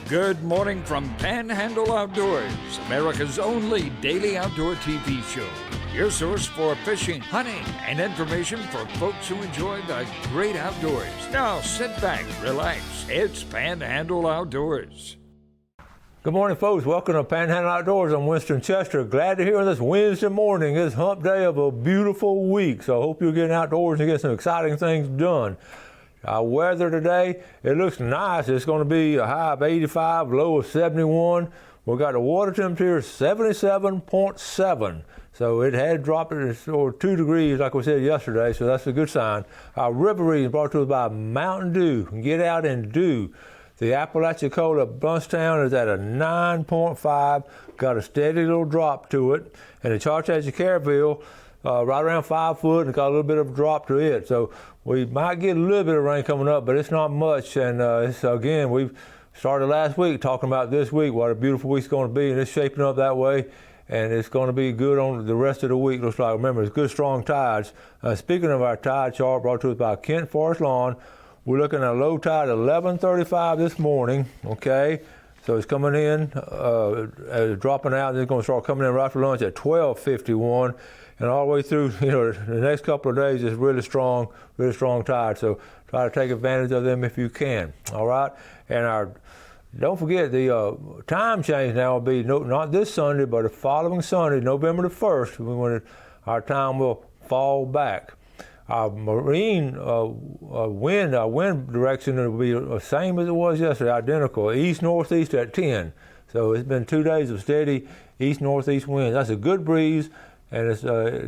Good morning from Panhandle Outdoors, America's only daily outdoor TV show. Your source for fishing, hunting, and information for folks who enjoy the great outdoors. Now sit back, relax. It's Panhandle Outdoors. Good morning, folks. Welcome to Panhandle Outdoors. I'm Winston Chester. Glad to hear on this Wednesday morning. It's hump day of a beautiful week, so I hope you're getting outdoors and get some exciting things done. Our weather today, it looks nice. It's going to be a high of 85, low of 71. We've got the water temperature 77.7. So it had dropped it 2 degrees, like we said yesterday, so that's a good sign. Our river reading brought to us by Mountain Dew. Get out and do. The Apalachicola Bunchtown is at a 9.5, got a steady little drop to it. And the Charchachacareville, right around 5 foot, and got a little bit of a drop to it. So we might get a little bit of rain coming up, but it's not much. And again, we've started last week talking about this week, what a beautiful week's going to be, and it's shaping up that way. And it's going to be good on the rest of the week, looks like. Remember, it's good, strong tides. Speaking of our tide chart brought to us by Kent Forest Lawn, we're looking at a low tide at 11:35 this morning, okay? So it's coming in, dropping out, and it's going to start coming in right after lunch at 12:51. And all the way through, the next couple of days is really strong tide. So try to take advantage of them if you can, all right? And don't forget, the time change now will be not this Sunday, but the following Sunday, November the 1st, when our time will fall back. Our marine wind direction will be the same as it was yesterday, identical, east-northeast at 10. So it's been 2 days of steady east-northeast winds. That's a good breeze. And it's,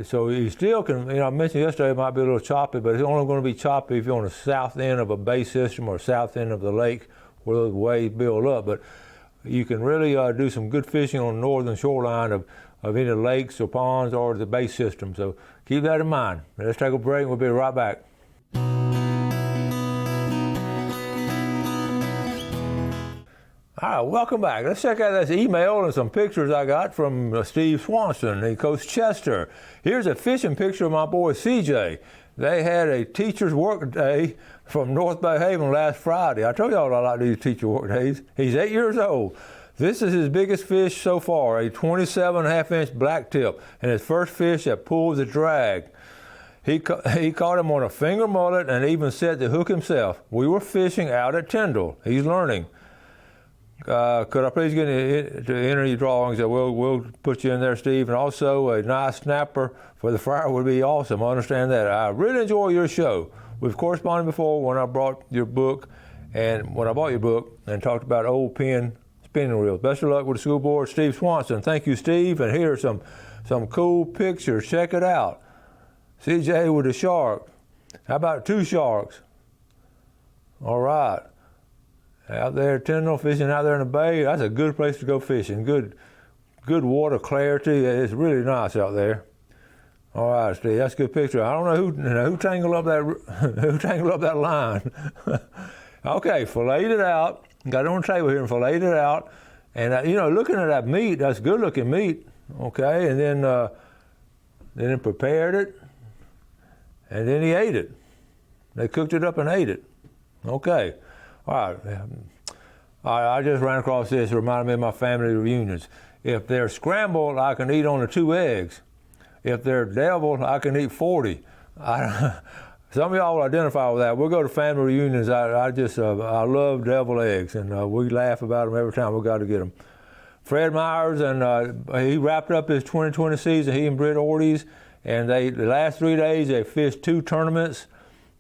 so you still can, I mentioned yesterday it might be a little choppy, but it's only going to be choppy if you're on the south end of a bay system or south end of the lake where the waves build up. But you can really do some good fishing on the northern shoreline of any lakes or ponds or the bay system. So keep that in mind. Let's take a break and we'll be right back. All right, welcome back. Let's check out this email and some pictures I got from Steve Swanson in Coast Chester. Here's a fishing picture of my boy CJ. They had a teacher's work day from North Bay Haven last Friday. I told y'all I like these teacher work days. He's 8 years old. This is his biggest fish so far, a 27.5-inch blacktip, and his first fish that pulled the drag. He caught him on a finger mullet and even set the hook himself. We were fishing out at Tyndall. He's learning. Could I please get to enter your drawings? We'll put you in there, Steve. And also a nice snapper for the fryer would be awesome. I understand that. I really enjoy your show. We've corresponded before when I bought your book and talked about old pen spinning reels. Best of luck with the school board, Steve Swanson. Thank you, Steve. And here are some cool pictures. Check it out. CJ with a shark. How about 2 sharks? All right. Out there, Tyndall, fishing out there in the bay. That's a good place to go fishing. Good water clarity. It's really nice out there. All right, Steve, that's a good picture. I don't know who tangled up that line. Okay, filleted it out. Got it on the table here and filleted it out. And looking at that meat, that's good looking meat. Okay, and then he prepared it, and then he ate it. They cooked it up and ate it. Okay. All right, I just ran across this. It reminded me of my family reunions. If they're scrambled, I can eat only 2 eggs. If they're deviled, I can eat 40. Some of y'all will identify with that. We'll go to family reunions. I love deviled eggs, and we laugh about them every time we got to get them. Fred Myers, and he wrapped up his 2020 season, he and Britt Ortiz, and the last 3 days they fished 2 tournaments.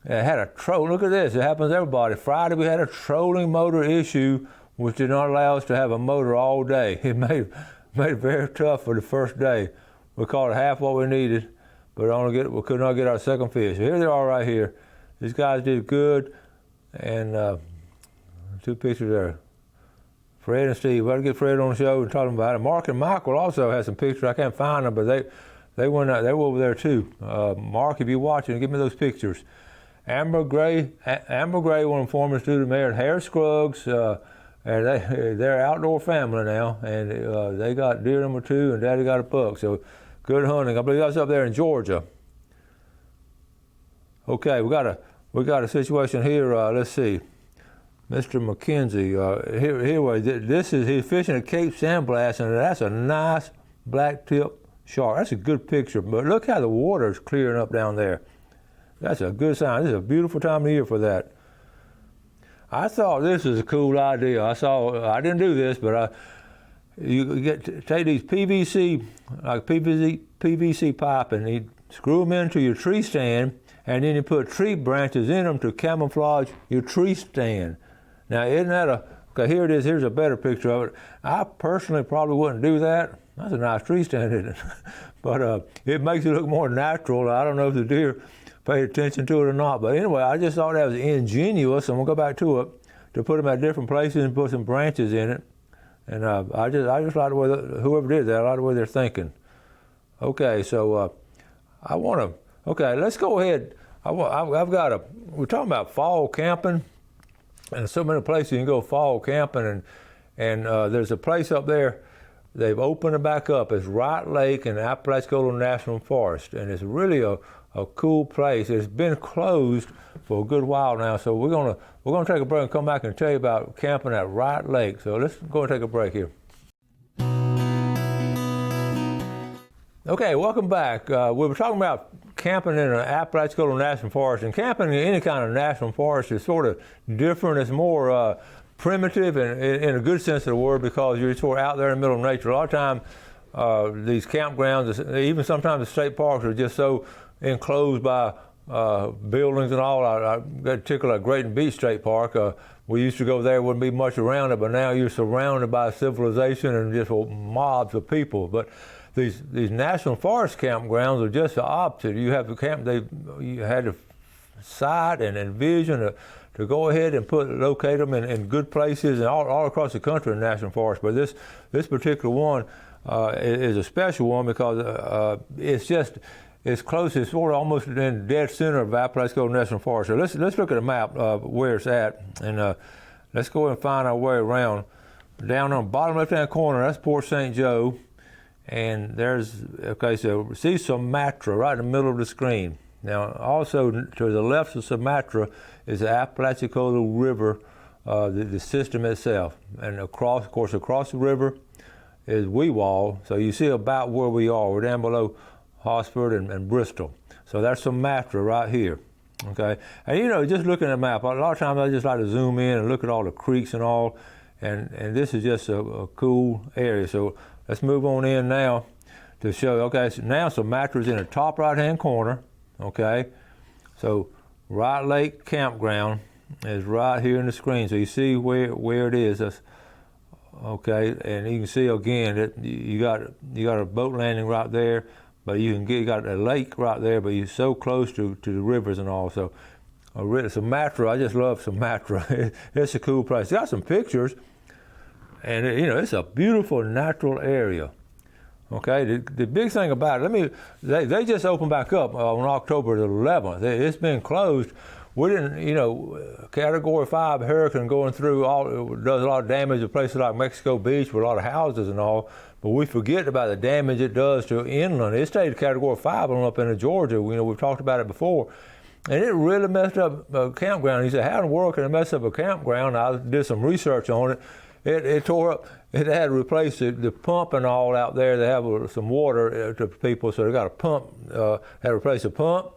It had a troll. Look at this. It happens to everybody. Friday we had a trolling motor issue, which did not allow us to have a motor all day. It made it very tough for the first day. We caught half what we needed, but we could not get our second fish. Here they are right here. These guys did good, and 2 pictures there. Fred and Steve. We got to get Fred on the show and talk to them about it. Mark and Michael also had some pictures. I can't find them, but they went out. They were over there too. Mark, if you're watching, give me those pictures. Amber Gray will inform us due to Mayor Harris Scruggs, and they're outdoor family now, and they got deer number 2, and Daddy got a buck. So good hunting. I believe that's up there in Georgia. Okay, we got a situation here. Let's see. Mr. McKenzie. He's fishing at Cape Sandblast, and that's a nice black tip shark. That's a good picture, but look how the water is clearing up down there. That's a good sign. This is a beautiful time of year for that. I thought this was a cool idea. I didn't do this, but take these PVC pipe, and you screw them into your tree stand, and then you put tree branches in them to camouflage your tree stand. Now, isn't that okay, here it is. Here's a better picture of it. I personally probably wouldn't do that. That's a nice tree stand, isn't it? But it makes it look more natural. I don't know if the deer paid attention to it or not. But anyway, I just thought that was ingenious, and we'll go back to it, to put them at different places and put some branches in it. And I just like the way, whoever did that, I like the way they're thinking. Okay, so let's go ahead. We're talking about fall camping, and so many places you can go fall camping, and there's a place up there, they've opened it back up. It's Wright Lake in Apalachicola National Forest, and it's really a cool place. It's been closed for a good while now, so we're gonna take a break and come back and tell you about camping at Wright Lake. So let's go and take a break here. Okay, welcome back. We were talking about camping in an Apalachicola National Forest, and camping in any kind of national forest is sort of different. It's more primitive in a good sense of the word, because you're sort of out there in the middle of nature. A lot of time, these campgrounds, even sometimes the state parks, are just so enclosed by buildings and all. I got particularly Grayton Beach State Park. We used to go there, wouldn't be much around it, but now you're surrounded by civilization and just mobs of people. But these national forest campgrounds are just the opposite. You have to you had to sight and vision to go ahead and locate them in good places and all across the country in national forest. But this particular one is a special one because it's close. It's sort of almost in the dead center of Apalachicola National Forest. So let's look at a map of where it's at, and let's go and find our way around. Down on the bottom left-hand corner, that's Port St. Joe, and so see Sumatra right in the middle of the screen. Now, also to the left of Sumatra is the Apalachicola River, the system itself, and across the river is Weewall. So you see about where we are. We're down below Hosford and Bristol. So that's Sumatra right here, okay? And just looking at the map, a lot of times I just like to zoom in and look at all the creeks and all, and this is just a cool area. So let's move on in now to show, okay, so now Sumatra's in the top right-hand corner, okay? So Wright Lake Campground is right here in the screen. So you see where it is. That's, okay, and you can see again that you got a boat landing right there. But you got a lake right there, but you're so close to the rivers and all. So Sumatra, I just love Sumatra. It's a cool place. It's got some pictures, and it's a beautiful natural area. Okay, the big thing about it, they just opened back up on October the 11th. It's been closed. We didn't, Category 5 hurricane going through does a lot of damage to places like Mexico Beach with a lot of houses and all. But we forget about the damage it does to inland. It stayed Category 5 on up into Georgia. We've talked about it before. And it really messed up a campground. He said, how in the world can it mess up a campground? I did some research on it. It tore up. It had to replace the pump and all out there. They have some water to people, so they got a pump. Had to replace the pump,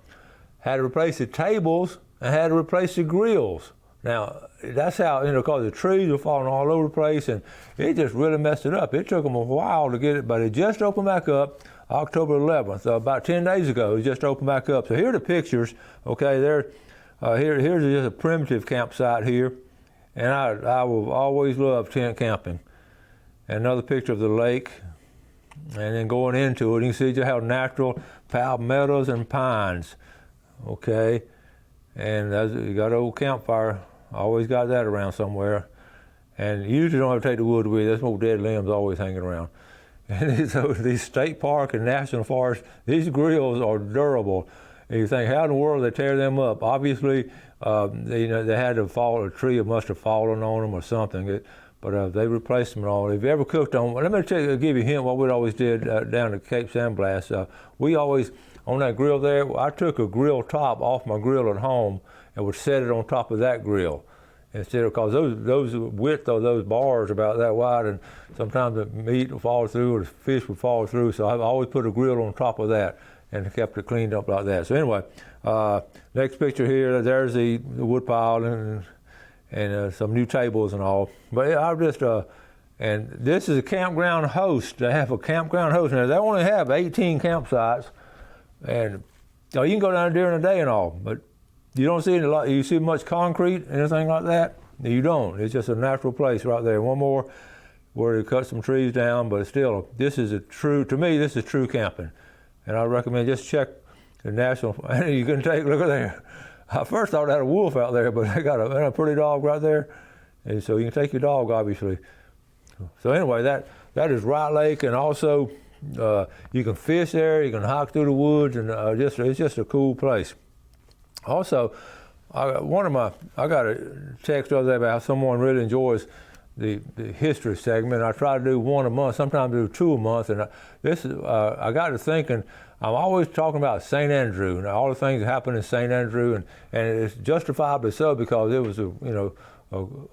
had to replace the tables, and had to replace the grills. Now, that's how, because the trees were falling all over the place, and it just really messed it up. It took them a while to get it, but it just opened back up October 11th. About 10 days ago, it just opened back up. So here are the pictures. Okay, here's just a primitive campsite here, and I will always love tent camping. And another picture of the lake, and then going into it, you can see just how natural palmettos and pines. Okay, and you got an old campfire. Always got that around somewhere. And you usually don't have to take the wood with you. There's more dead limbs always hanging around. And so these state park and national forests, these grills are durable. And you think, how in the world they tear them up? Obviously, they had to fall, a tree must have fallen on them or something. But they replaced them and all. If you ever cooked on, let me give you a hint what we always did down at Cape Sandblast. We always, on that grill there, I took a grill top off my grill at home and would set it on top of that grill. instead of, because those width of those bars are about that wide, and sometimes the meat will fall through or the fish will fall through. So I've always put a grill on top of that and kept it cleaned up like that. So anyway, next picture here, there's the wood pile and some new tables and all. But yeah, I've just, and this is a campground host. They have a campground host. Now, they only have 18 campsites, and you can go down there during the day and all, but you don't see you see much concrete, anything like that? You don't. It's just a natural place right there. One more where they cut some trees down, but still, to me, this is true camping. And I recommend just check the national, and you can look at there. I first thought they had a wolf out there, but they got a pretty dog right there. And so you can take your dog, obviously. So anyway, that is Wright Lake, and also you can fish there, you can hike through the woods, and it's just a cool place. Also, I got a text the other day about how someone really enjoys the history segment. I try to do one a month, sometimes do two a month, and I got to thinking, I'm always talking about St. Andrew and all the things that happened in St. Andrew, and it's justifiably so because it was a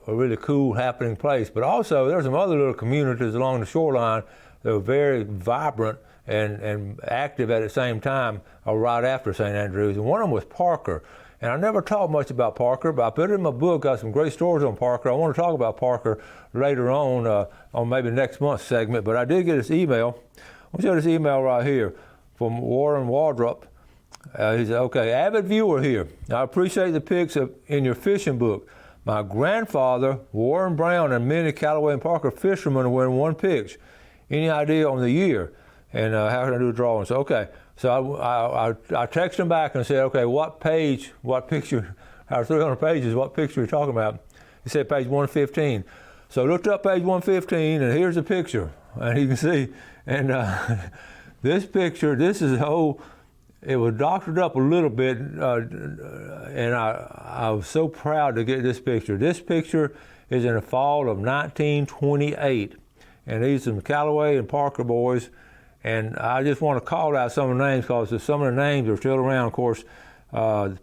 really cool happening place. But also there's some other little communities along the shoreline that were very vibrant and active at the same time right after St. Andrews, and one of them was Parker. And I never talked much about Parker, but I put it in my book, got some great stories on Parker. I want to talk about Parker later on maybe next month's segment, but I did get this email. I'll show this email right here from Warren Wardrop. He said, okay, avid viewer here. I appreciate the pics in your fishing book. My grandfather, Warren Brown, and many Callaway and Parker fishermen were in one pitch. Any idea on the year? And how can I do a drawing? So, okay. So I texted him back and said, okay, what picture, out of 300 pages, what picture are you talking about? He said page 115. So I looked up page 115, and here's a picture. And you can see, and this picture, it was doctored up a little bit, and I was so proud to get this picture. This picture is in the fall of 1928, and these are some Callaway and Parker boys, and I just want to call out some of the names because some of the names are still around, of course.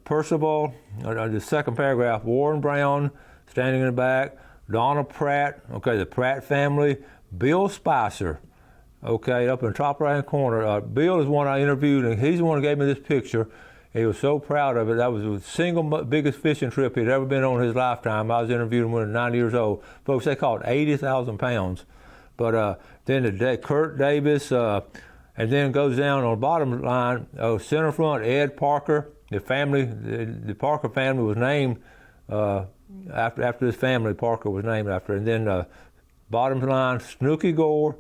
Percival, the second paragraph, Warren Brown, standing in the back, Donna Pratt, okay, the Pratt family, Bill Spicer, okay, up in the top right-hand corner. Bill is one I interviewed, and he's the one who gave me this picture. He was so proud of it. That was the single biggest fishing trip he'd ever been on in his lifetime. I was interviewing him when he was 90 years old. Folks, they caught 80,000 pounds. But then Kurt Davis, and then goes down on the bottom line, center front, Ed Parker. The Parker family was named after this family. Parker was named after. And then bottom line, Snooky Gore,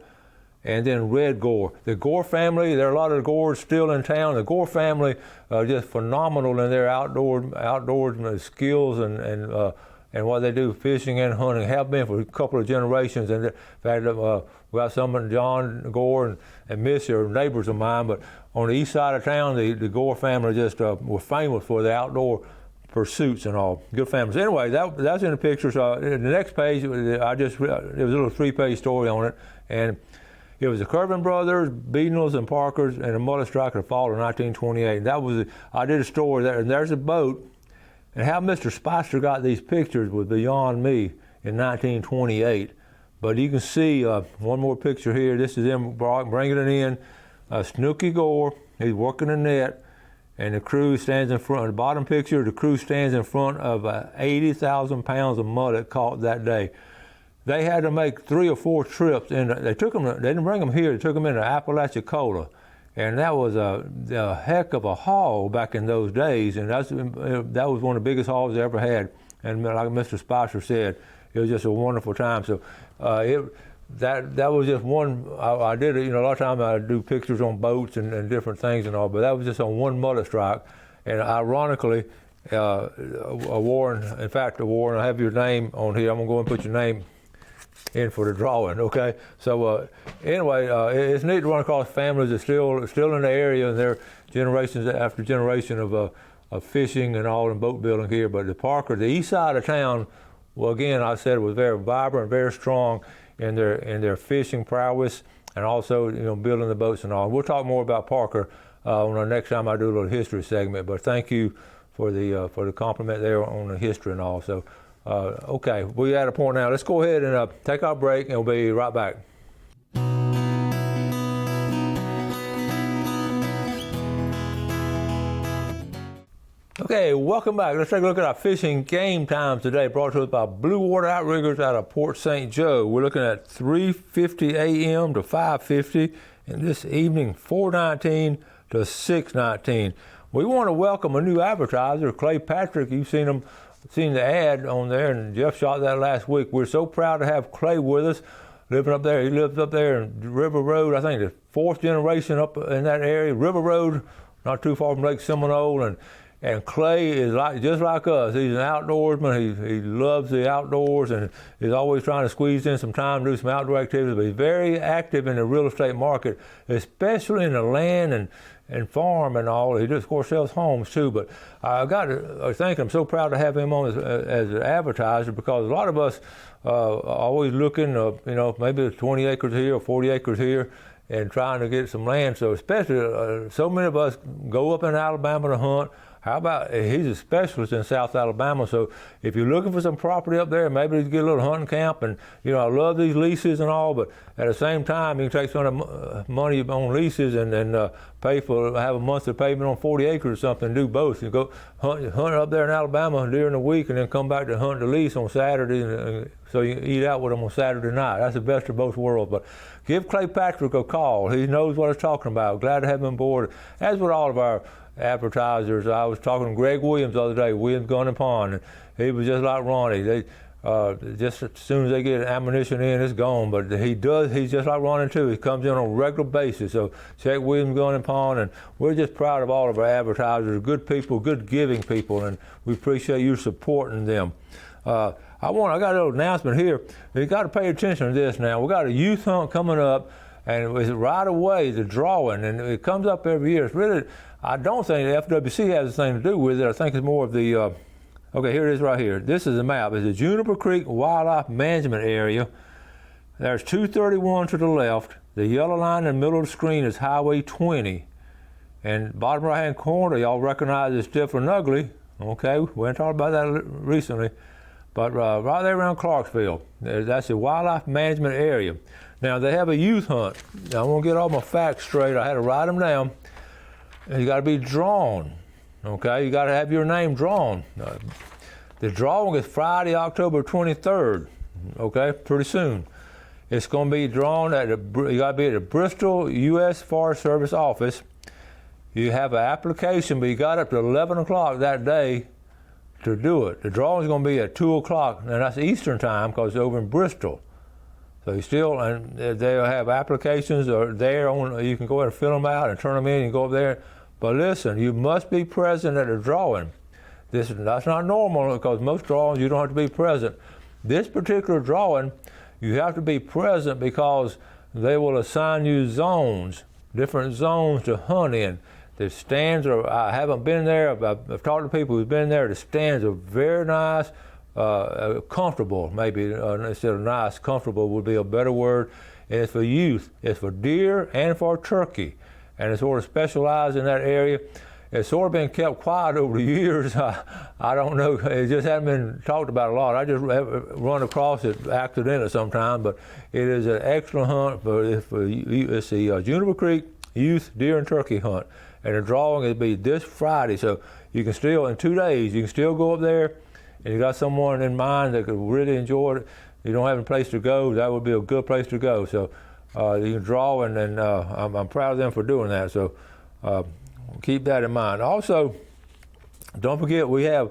and then Red Gore. The Gore family, there are a lot of the Gores still in town. The Gore family just phenomenal in their outdoors skills and what they do, fishing and hunting, have been for a couple of generations. And in fact, we got some, John Gore and Missy are neighbors of mine, but on the east side of town, the Gore family just were famous for the outdoor pursuits and all. Good families. Anyway, that's in the pictures. The next page, it was a little 3-page story on it, and it was the Curvin brothers, Beadnells and Parkers, and the Mullet Strike in the fall of 1928. And I did a story there, and there's a boat. And how Mr. Spicer got these pictures was beyond me in 1928. But you can see one more picture here. This is them bringing it in. Snooky Gore, he's working the net, and the crew stands in front. The bottom picture, the crew stands in front of 80,000 pounds of mullet caught that day. They had to make 3 or 4 trips, and they didn't bring them here. They took them into Apalachicola. And that was a heck of a haul back in those days, and that was one of the biggest hauls they ever had. And like Mr. Spicer said, it was just a wonderful time. So that was just one. I did it. A lot of times I do pictures on boats and different things and all, but that was just on one mullet strike. And ironically, Warren, I have your name on here. I'm gonna go and put your name in for the drawing, okay? So anyway, it's neat to run across families that still in the area, and they're generations after generation of fishing and all and boat building here. But the Parker, the east side of town, well, again, I said it was very vibrant, very strong in their fishing prowess, and also building the boats and all. We'll talk more about Parker on the next time I do a little history segment. But thank you for the compliment there on the history and all. So Okay, we're at a point now. Let's go ahead and take our break, and we'll be right back. Okay, welcome back. Let's take a look at our fishing game times today, brought to us by Blue Water Outriggers out of Port St. Joe. We're looking at 3:50 a.m. to 5:50, and this evening 4:19 to 6:19. We want to welcome a new advertiser, Clay Patrick. You've seen the ad on there, and Jeff shot that last week. We're so proud to have Clay with us, living up there. He lives up there in River Road. I think the fourth generation up in that area. River Road, not too far from Lake Seminole, and Clay is just like us. He's an outdoorsman. He loves the outdoors and is always trying to squeeze in some time to do some outdoor activities. But he's very active in the real estate market, especially in the land and farm and all. He just, of course, sells homes too. But I got to think I'm so proud to have him on as an advertiser, because a lot of us are always looking, maybe 20 acres here or 40 acres here, and trying to get some land. So especially, so many of us go up in Alabama to hunt. How about, he's a specialist in South Alabama, so if you're looking for some property up there, maybe to get a little hunting camp, and I love these leases and all, but at the same time, you can take some of the money on leases and have a monthly payment on 40 acres or something, and do both. You go hunt up there in Alabama during the week, and then come back to hunt the lease on Saturday, so you can eat out with them on Saturday night. That's the best of both worlds. But give Clay Patrick a call. He knows what he's talking about. Glad to have him on board, as with all of our advertisers. I was talking to Greg Williams the other day, Williams Gun and Pond, and he was just like Ronnie. They just as soon as they get ammunition in, it's gone. But he's just like Ronnie too. He comes in on a regular basis. So check Williams Gun and Pond, and we're just proud of all of our advertisers. Good people, good giving people, and we appreciate you supporting them. I got a little announcement here. You got to pay attention to this now. We got a youth hunt coming up, and it's right away the drawing, and it comes up every year. It's really, I don't think the FWC has anything to do with it. I think it's more of the, okay, here it is right here. This is the map. It's the Juniper Creek Wildlife Management Area. There's 231 to the left. The yellow line in the middle of the screen is Highway 20. And bottom right-hand corner, y'all recognize it's different and ugly. Okay, we haven't talked about that recently. But right there around Clarksville, that's the Wildlife Management Area. Now, they have a youth hunt. Now, I want to get all my facts straight. I had to write them down. And you got to be drawn, okay? You got to have your name drawn. The drawing is Friday, October 23rd, okay? Pretty soon. It's going to be drawn you got to be at the Bristol U.S. Forest Service office. You have an application, but you got up to 11 o'clock that day to do it. The drawing is going to be at 2 o'clock, and that's Eastern time, because it's over in Bristol. So and they'll have applications there you can go ahead and fill them out and turn them in and go up there. But listen, you must be present at the drawing. That's not normal, because most drawings you don't have to be present. This particular drawing, you have to be present, because they will assign you different zones to hunt in. The stands I haven't been there, I've talked to people who've been there. The stands are very nice. Comfortable, maybe instead of nice, comfortable would be a better word. And it's for youth. It's for deer and for turkey, and it's sort of specialized in that area. It's sort of been kept quiet over the years. I don't know. It just hasn't been talked about a lot. I just run across it accidentally sometimes, but it is an excellent hunt. It's the Juniper Creek Youth Deer and Turkey Hunt, and the drawing will be this Friday. So you can still, in 2 days, you can still go up there. And you got someone in mind that could really enjoy it. You don't have a place to go, that would be a good place to go. So you can draw, and I'm proud of them for doing that. So keep that in mind. Also, don't forget we have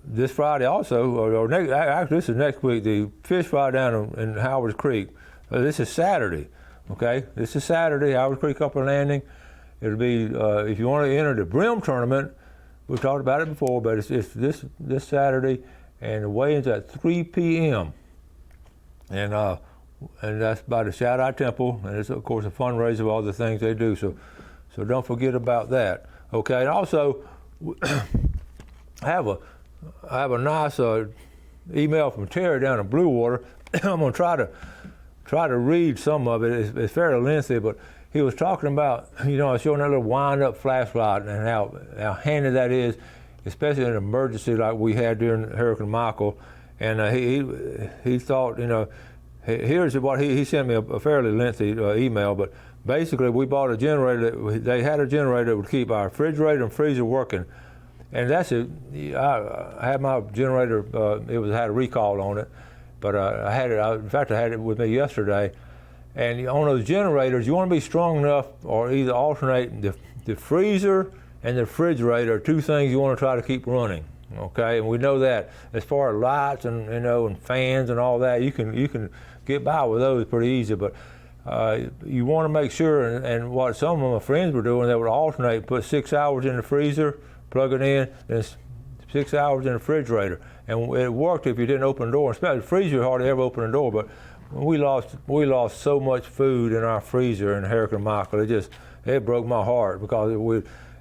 this Friday also, actually this is next week, the Fish Fry down in Howard's Creek. This is Saturday, okay? This is Saturday, Howard's Creek Upper Landing. It'll be, if you want to enter the Brim Tournament, we've talked about it before, but it's this Saturday, and the weigh-in's at 3 p.m. And that's by the Shaddai Temple, and it's of course a fundraiser of all the things they do. So don't forget about that. Okay, and also I have a nice email from Terry down in Blue Water. I'm gonna try to read some of it. It's fairly lengthy, but he was talking about, I was showing that little wind-up flashlight and how handy that is especially in an emergency like we had during Hurricane Michael. And he thought, here's what he sent me a fairly lengthy email, but basically we bought a generator. They had a generator that would keep our refrigerator and freezer working. And that's it. I had my generator, had a recall on it, but I had it, in fact I had it with me yesterday. And on those generators, you want to be strong enough or either alternate the freezer and the refrigerator are two things you want to try to keep running. Okay, and we know that as far as lights and and fans and all that, you can get by with those pretty easy. But you want to make sure, and what some of my friends were doing, they would alternate, put 6 hours in the freezer, plug it in, then 6 hours in the refrigerator, and it worked if you didn't open the door. Especially the freezer, hardly ever open the door, but we lost so much food in our freezer in Hurricane Michael. It broke my heart because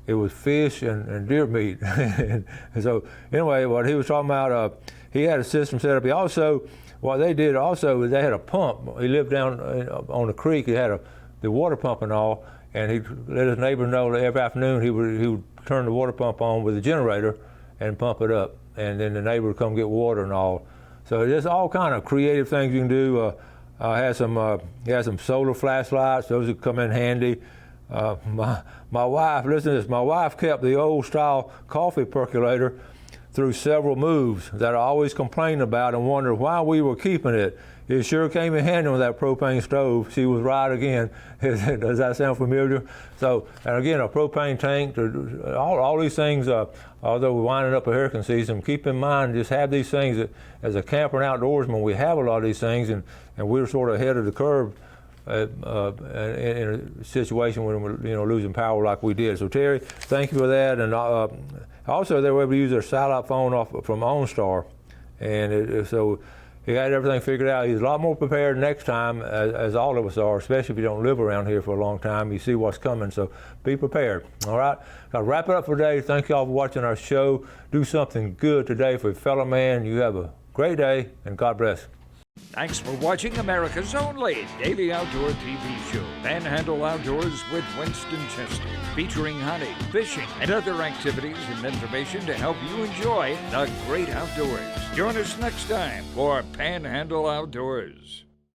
it was fish and deer meat. And so anyway, what he was talking about, he had a system set up. He also, what they did also, they had a pump. He lived down on the creek. He had the water pump and all, and he let his neighbor know that every afternoon he would turn the water pump on with a generator and pump it up, and then the neighbor would come get water and all. So there's all kind of creative things you can do. He had some solar flashlights. Those would come in handy. My wife, listen to this, my wife kept the old style coffee percolator through several moves that I always complained about and wondered why we were keeping it. It sure came in handy with that propane stove. She was right again. Does that sound familiar? So, and again, a propane tank, all these things, although we're winding up a hurricane season, keep in mind, just have these things as a camper and outdoorsman. We have a lot of these things, and we're sort of ahead of the curve in a situation when we're losing power like we did. So Terry, thank you for that. And also they were able to use their satellite phone from OnStar, and so he had everything figured out. He's a lot more prepared next time, as all of us are, especially if you don't live around here for a long time. You see what's coming, so be prepared. All right, I'll wrap it up for today. Thank you all for watching our show. Do something good today for your fellow man. You have a great day, and God bless. Thanks for watching America's only daily outdoor TV show, Panhandle Outdoors with Winston Chester, featuring hunting, fishing, and other activities and information to help you enjoy the great outdoors. Join us next time for Panhandle Outdoors.